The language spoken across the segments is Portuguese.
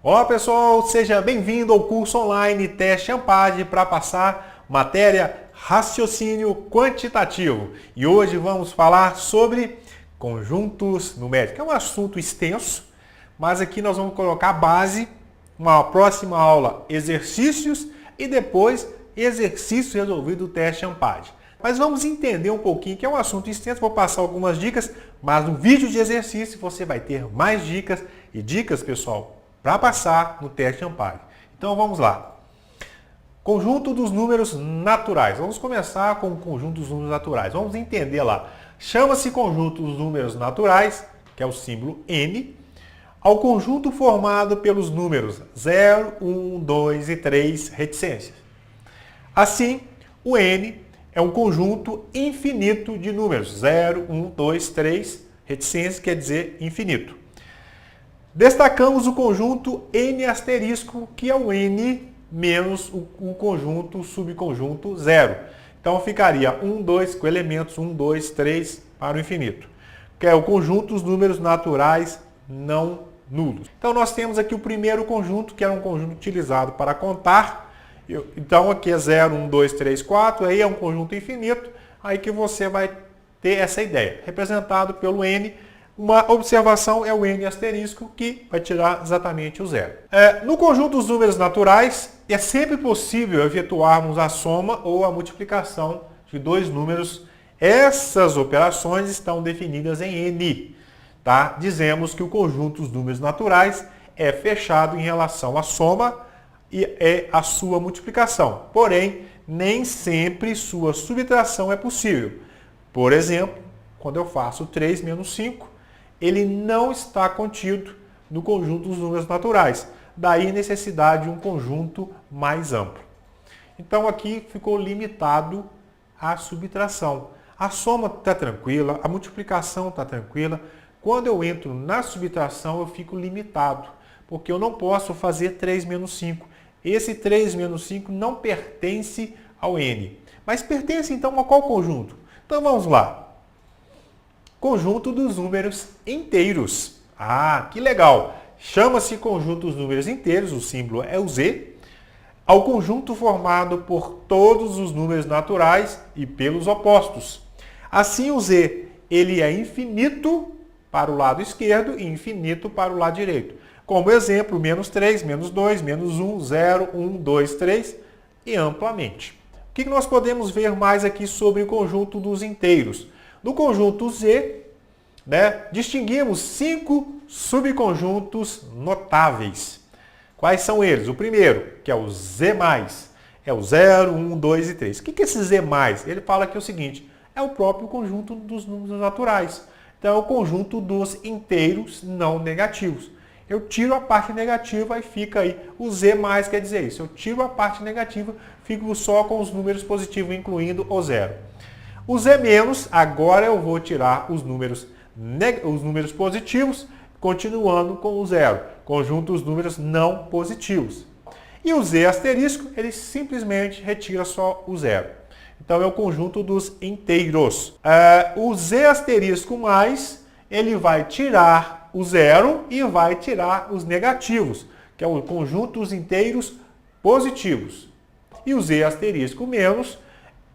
Olá pessoal, seja bem-vindo ao curso online Teste Ampad para passar matéria Raciocínio Quantitativo. E hoje vamos falar sobre conjuntos numéricos, que é um assunto extenso, mas aqui nós vamos colocar a base, uma próxima aula exercícios e depois exercício resolvido do Teste Ampad. Mas vamos entender um pouquinho, que é um assunto extenso, vou passar algumas dicas, mas no vídeo de exercício você vai ter mais dicas e dicas, pessoal, para passar no teste Ampad. Então vamos lá. Conjunto dos números naturais. Vamos começar com o conjunto dos números naturais. Vamos entender lá. Chama-se conjunto dos números naturais, que é o símbolo N, ao conjunto formado pelos números 0, 1, 2 e 3 reticências. Assim, o N é um conjunto infinito de números. 0, 1, 2, 3 reticências quer dizer infinito. Destacamos o conjunto N asterisco, que é o N menos o conjunto subconjunto 0. Então ficaria 1, 2 com elementos 1, 2, 3 para o infinito, que é o conjunto dos números naturais não nulos. Então nós temos aqui o primeiro conjunto, que era um conjunto utilizado para contar. Então aqui é 0, 1, 2, 3, 4, aí é um conjunto infinito, aí que você vai ter essa ideia, representado pelo N. Uma observação é o N asterisco, que vai tirar exatamente o 0. No conjunto dos números naturais, é sempre possível efetuarmos a soma ou a multiplicação de dois números. Essas operações estão definidas em N. Tá? Dizemos que o conjunto dos números naturais é fechado em relação à soma e é a sua multiplicação. Porém, nem sempre sua subtração é possível. Por exemplo, quando eu faço 3 menos 5, ele não está contido no conjunto dos números naturais. Daí a necessidade de um conjunto mais amplo. Então aqui ficou limitado a subtração. A soma está tranquila, a multiplicação está tranquila. Quando eu entro na subtração, eu fico limitado, porque eu não posso fazer 3 menos 5. Esse 3 menos 5 não pertence ao N. Mas pertence então a qual conjunto? Então vamos lá. Conjunto dos números inteiros. Ah, que legal! Chama-se conjunto dos números inteiros, o símbolo é o Z, ao conjunto formado por todos os números naturais e pelos opostos. Assim, o Z ele é infinito para o lado esquerdo e infinito para o lado direito. Como exemplo, menos 3, menos 2, menos 1, 0, 1, 2, 3 e amplamente. O que nós podemos ver mais aqui sobre o conjunto dos inteiros? No conjunto Z, distinguimos 5 subconjuntos notáveis. Quais são eles? O primeiro, que é o Z+, é o 0, 1, 2 e 3. O que é esse Z+? Ele fala aqui o seguinte, é o próprio conjunto dos números naturais. Então é o conjunto dos inteiros não negativos. Eu tiro a parte negativa e fica aí. O Z+, quer dizer isso. Eu tiro a parte negativa, fico só com os números positivos, incluindo o 0. O Z-, agora eu vou tirar os números positivos, continuando com o 0. Conjunto dos números não positivos. E o Z asterisco, ele simplesmente retira só o 0. Então é o conjunto dos inteiros. O Z asterisco mais, ele vai tirar o 0 e vai tirar os negativos, que é o conjunto dos inteiros positivos. E o Z asterisco menos,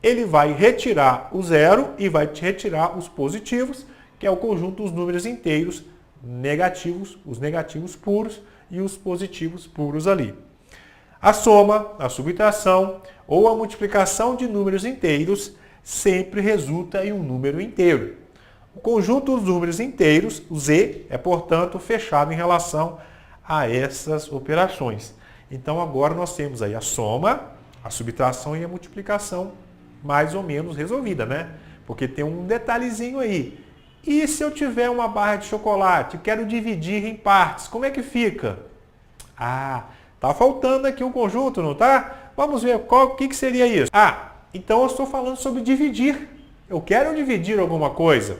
ele vai retirar o 0 e vai retirar os positivos, que é o conjunto dos números inteiros negativos, os negativos puros e os positivos puros ali. A soma, a subtração ou a multiplicação de números inteiros sempre resulta em um número inteiro. O conjunto dos números inteiros, o Z, é, portanto, fechado em relação a essas operações. Então agora nós temos aí a soma, a subtração e a multiplicação mais ou menos resolvida, né? Porque tem um detalhezinho aí. E se eu tiver uma barra de chocolate e quero dividir em partes, como é que fica? Ah, tá faltando aqui um conjunto, não tá? Vamos ver o que seria isso. Ah, então eu estou falando sobre dividir. Eu quero dividir alguma coisa.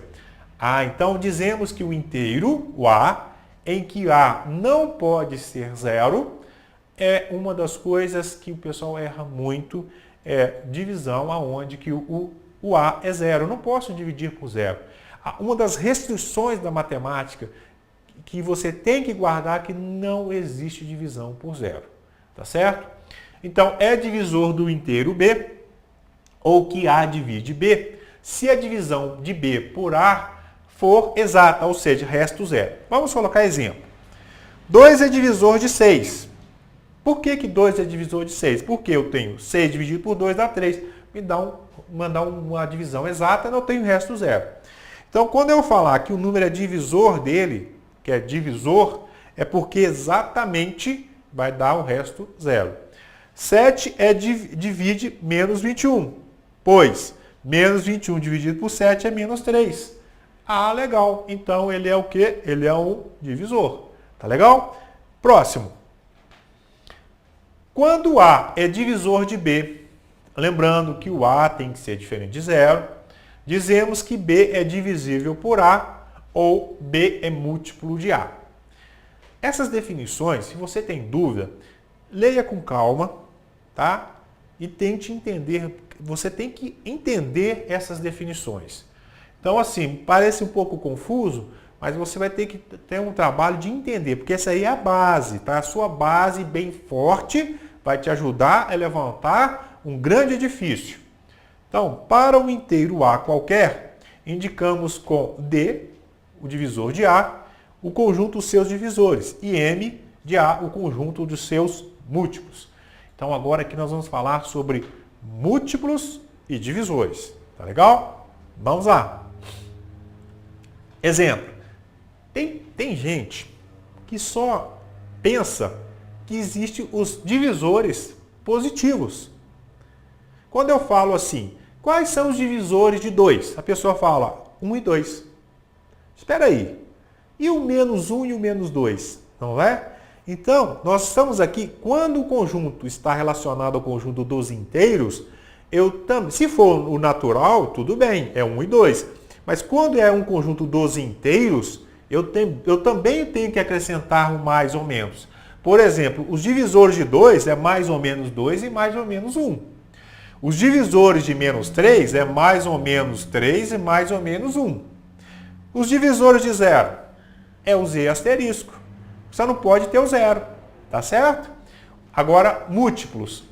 Ah, então dizemos que o inteiro, o A, em que A não pode ser 0, é uma das coisas que o pessoal erra muito, é divisão aonde que o A é 0. Eu não posso dividir por 0. Uma das restrições da matemática que você tem que guardar que não existe divisão por zero. Tá certo? Então, é divisor do inteiro B, ou que A divide B, se a divisão de B por A for exata, ou seja, resto zero. Vamos colocar exemplo. 2 é divisor de 6. Por que 2 é divisor de 6? Porque eu tenho 6 dividido por 2 dá 3. Mandar uma divisão exata, eu tenho resto zero. Então, quando eu falar que o número é divisor dele, que é divisor, é porque exatamente vai dar o resto zero. 7 divide menos 21, pois menos 21 dividido por 7 é menos 3. Ah, legal. Então, ele é o quê? Ele é um divisor. Tá legal? Próximo. Quando A é divisor de B, lembrando que o A tem que ser diferente de zero, dizemos que B é divisível por A ou B é múltiplo de A. Essas definições, se você tem dúvida, leia com calma, tá? E tente entender, você tem que entender essas definições. Então, assim, parece um pouco confuso, mas você vai ter que ter um trabalho de entender, porque essa aí é a base, tá? A sua base bem forte vai te ajudar a levantar um grande edifício. Então, para um inteiro A qualquer, indicamos com D, o divisor de A, o conjunto dos seus divisores, e M de A, o conjunto dos seus múltiplos. Então, agora aqui nós vamos falar sobre múltiplos e divisores. Tá legal? Vamos lá. Exemplo. Tem gente que só pensa que existem os divisores positivos. Quando eu falo assim, quais são os divisores de 2? A pessoa fala 1 e 2. Espera aí. E o menos 1 e o menos 2? Não é? Então, nós estamos aqui, quando o conjunto está relacionado ao conjunto dos inteiros, se for o natural, tudo bem, é 1 e 2. Mas quando é um conjunto dos inteiros, eu também tenho que acrescentar um mais ou menos. Por exemplo, os divisores de 2 é mais ou menos 2 e mais ou menos 1. Os divisores de menos 3 é mais ou menos 3 e mais ou menos 1. Os divisores de 0 é o Z asterisco. Você não pode ter o 0, tá certo? Agora, múltiplos.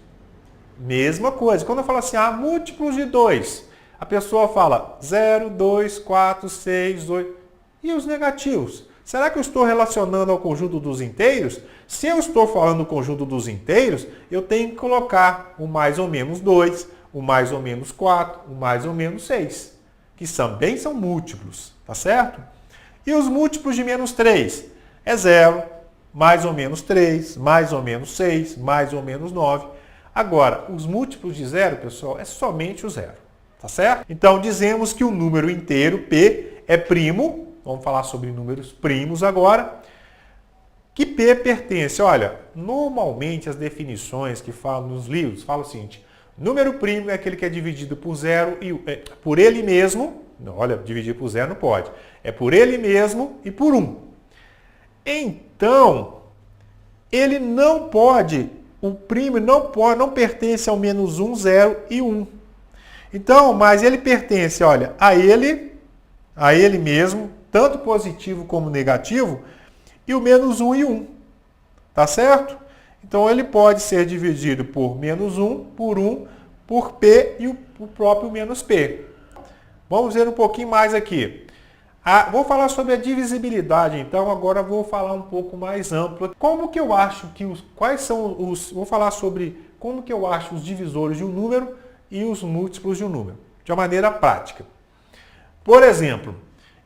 Mesma coisa. Quando eu falo assim, múltiplos de 2, a pessoa fala 0, 2, 4, 6, 8. E os negativos? Será que eu estou relacionando ao conjunto dos inteiros? Se eu estou falando do conjunto dos inteiros, eu tenho que colocar o mais ou menos 2, o mais ou menos 4, o mais ou menos 6, que também são múltiplos, tá certo? E os múltiplos de menos 3? É 0, mais ou menos 3, mais ou menos 6, mais ou menos 9. Agora, os múltiplos de 0, pessoal, é somente o 0, tá certo? Então, dizemos que o número inteiro, P, é primo. Vamos falar sobre números primos agora. Que P pertence, olha, normalmente as definições que falam nos livros falam o seguinte: número primo é aquele que é dividido por zero e por ele mesmo. Não, olha, dividir por zero não pode. É por ele mesmo e por 1. Então, ele não pode, o primo não pertence ao menos 1, 0 e 1. Então, mas ele pertence, olha, a ele mesmo, tanto positivo como negativo, e o menos 1 e 1. Tá certo? Então, ele pode ser dividido por menos 1, por 1, por P e o próprio menos P. Vamos ver um pouquinho mais aqui. Vou falar sobre a divisibilidade, então agora vou falar um pouco mais amplo. Como que eu acho que vou falar sobre como que eu acho os divisores de um número e os múltiplos de um número, de uma maneira prática. Por exemplo,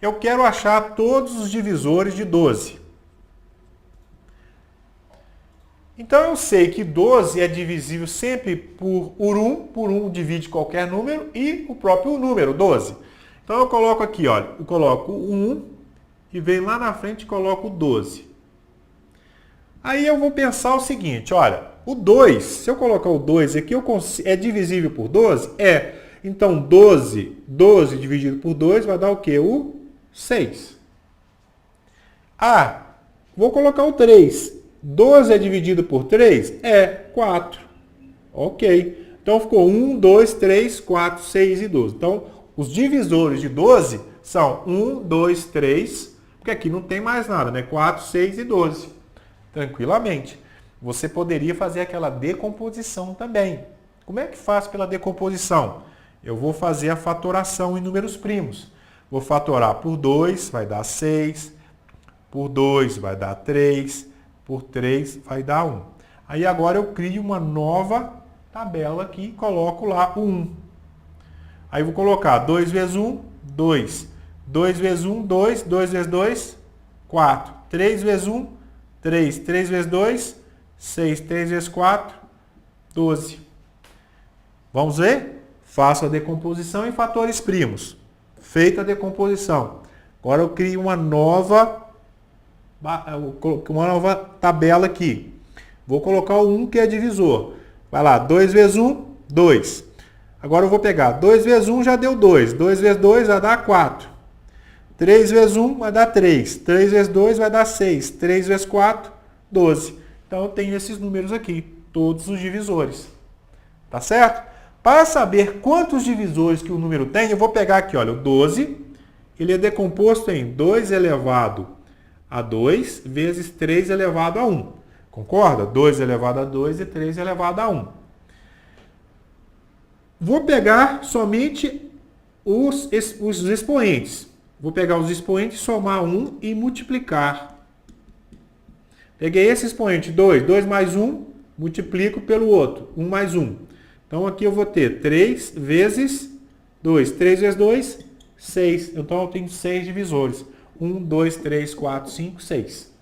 eu quero achar todos os divisores de 12. Então eu sei que 12 é divisível sempre por 1 divide qualquer número e o próprio número, 12. Então eu coloco aqui, olha, eu coloco 1 e venho lá na frente e coloco 12. Aí eu vou pensar o seguinte, olha, o 2, se eu colocar o 2 aqui, é divisível por 12? É. Então 12 dividido por 2 vai dar o quê? O 6. Vou colocar o 3. 12 é dividido por 3? É 4. Ok. Então ficou 1, 2, 3, 4, 6 e 12. Então, os divisores de 12 são 1, 2, 3, Porque aqui não tem mais nada, né? 4, 6 e 12. Tranquilamente. Você poderia fazer aquela decomposição também. Como é que faz pela decomposição? Eu vou fazer a fatoração em números primos. Vou fatorar por 2, vai dar 6. Por 2 vai dar 3. Por 3 vai dar 1. Aí agora eu crio uma nova tabela aqui e coloco lá o 1. Aí vou colocar 2 vezes 1, 2. 2 vezes 1, 2. 2 vezes 2, 4. 3 vezes 1, 3. 3 vezes 2, 6. 3 vezes 4, 12. Vamos ver? Faço a decomposição em fatores primos. Feita a decomposição. Agora eu crio uma nova tabela aqui. Vou colocar o 1 que é divisor. Vai lá, 2 vezes 1, 2. Agora eu vou pegar 2 vezes 1 já deu 2. 2 vezes 2 vai dar 4. 3 vezes 1 vai dar 3. 3 vezes 2 vai dar 6. 3 vezes 4, 12. Então eu tenho esses números aqui, todos os divisores. Tá certo? Para saber quantos divisores que o número tem, eu vou pegar aqui, olha, o 12, ele é decomposto em 2 elevado a 2 vezes 3 elevado a 1. Concorda? 2 elevado a 2 e 3 elevado a 1. Vou pegar somente os expoentes. Vou pegar os expoentes, somar 1 e multiplicar. Peguei esse expoente, 2. 2 mais 1, multiplico pelo outro. 1 mais 1. Então aqui eu vou ter 3 vezes 2. 3 vezes 2, 6. Então eu tenho 6 divisores. 1, 2, 3, 4, 5, 6.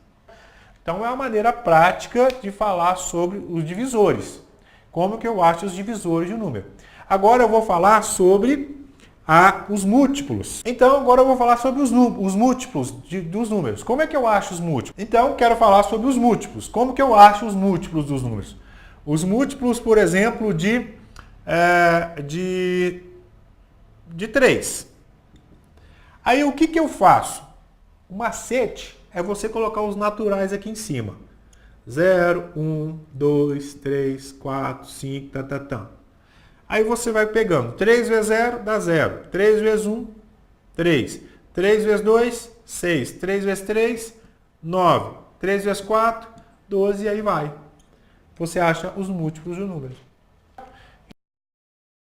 Então é uma maneira prática de falar sobre os divisores. Como que eu acho os divisores de um número. Agora eu vou falar sobre os múltiplos. Então agora eu vou falar sobre os múltiplos dos números. Como é que eu acho os múltiplos? Então eu quero falar sobre os múltiplos. Como que eu acho os múltiplos dos números? Os múltiplos, por exemplo, de 3. Aí o que eu faço? O macete é você colocar os naturais aqui em cima. 0, 1, 2, 3, 4, 5, Aí você vai pegando. 3 vezes 0 dá 0. 3 vezes 1, 3. 3 vezes 2, 6. 3 vezes 3, 9. 3 vezes 4, 12 e aí vai. Você acha os múltiplos de um número.